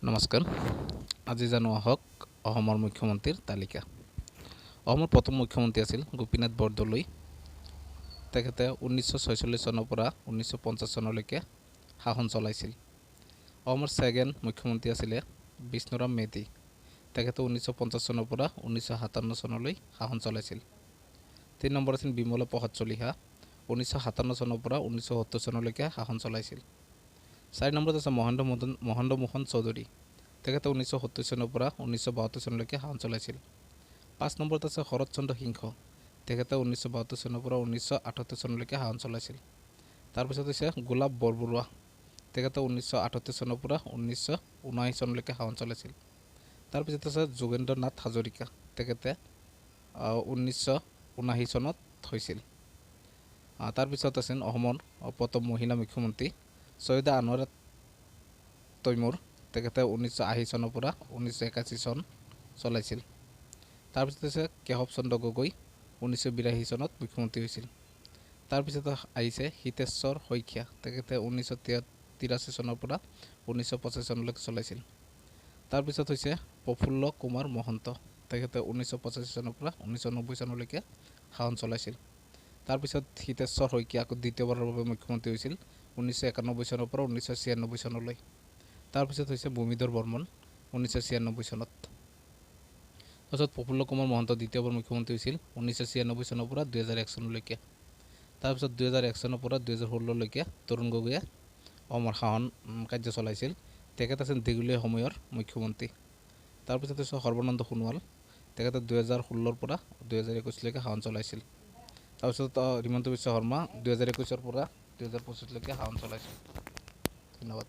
নমস্কাৰ। আজি জানো আহক অসমৰ মুখ্যমন্ত্ৰীৰ তালিকা। অসমৰ প্ৰথম মুখ্যমন্ত্ৰী আছিল গোপীনাথ বৰদলৈ। তেখেতে 1946 চনৰ পৰা 1950 চনলৈকে শাসন চলাইছিল। অসমৰ ছেকেণ্ড মুখ্যমন্ত্ৰী আছিলে বিষ্ণুৰাম মেধি। তেখেতে 1950 চনৰ পৰা 1957 চনলৈ শাসন চলাইছিল। 3 নম্বৰ আছিল বিমলা প্ৰসাদ চলিহা। 1957 চনৰ পৰা 1970 চনলৈকে শাসন চলাইছিল। 4 নম্বৰত আছে মহেন্দ্ৰ মোহন চৌধুৰী। তেখেতে 1970 চনৰ পৰা 1972 চনলৈকে শাসন চলাইছিল। 5 নম্বৰত আছে শৰৎ চন্দ্ৰ সিংহ। তেখেতে 1972 চনৰ পৰা 1978 চনলৈকে শাসন চলাইছিল। তাৰপিছত হৈছে গোলাপ বৰবৰুৱা। তেখেতে 1978 চনৰ পৰা 1979 চনলৈকে শাসন চলাইছিল। তাৰপিছত আছে যোগেন্দ্ৰ নাথ হাজৰিকা। তেখেতে 1979 চনত হৈছিল। তাৰপিছত আছিল অসমৰ প্ৰথম মহিলা মুখ্যমন্ত্ৰী ছৈয়দা আনোৱাৰা তৈমুৰ। তেখেতে 1980 চনৰ পৰা 1981 চন চলাইছিল। তাৰপিছত আছে কেশৱ চন্দ্ৰ গগৈ। 1982 চনত মুখ্যমন্ত্ৰী হৈছিল। তাৰপিছত আহিছে হিতেশ্বৰ শইকীয়া। তেখেতে 1983 চনৰ পৰা 1985 চনলৈকে চলাইছিল। তাৰপিছত হৈছে প্ৰফুল্ল কুমাৰ মহন্ত। তেখেতে 1985 চনৰ পৰা 1990 চনলৈকে শাসন চলাইছিল। তাৰপিছত হিতেশ্বৰ শইকীয়া আকৌ দ্বিতীয়বাৰৰ বাবে মুখ্যমন্ত্ৰী হৈছিল 1991 চনৰ পৰা 1996 চনলৈ। তাৰপিছত হৈছে ভূমিধৰ বৰ্মন 1996 চনত। তাৰপিছত প্ৰফুল্ল কুমাৰ মহন্ত দ্বিতীয়বাৰ মুখ্যমন্ত্ৰী হৈছিল 1996 চনৰ পৰা 2001 চনলৈকে। তাৰপিছত 2001 চনৰ পৰা 2016লৈকে তৰুণ গগৈয়ে অসমৰ শাসন কাৰ্য চলাইছিল। তেখেত আছিল দীঘলীয়া সময়ৰ মুখ্যমন্ত্ৰী। তাৰপিছত হৈছে সৰ্বানন্দ সোণোৱাল। তেখেতে 2016 পৰা 2021লৈকে শাসন চলাইছিল। তাৰপিছত হিমন্ত বিশ্ব শৰ্মা 2021 পৰা 2025লৈকে শাসন চলাইছিল। ধন্যবাদ।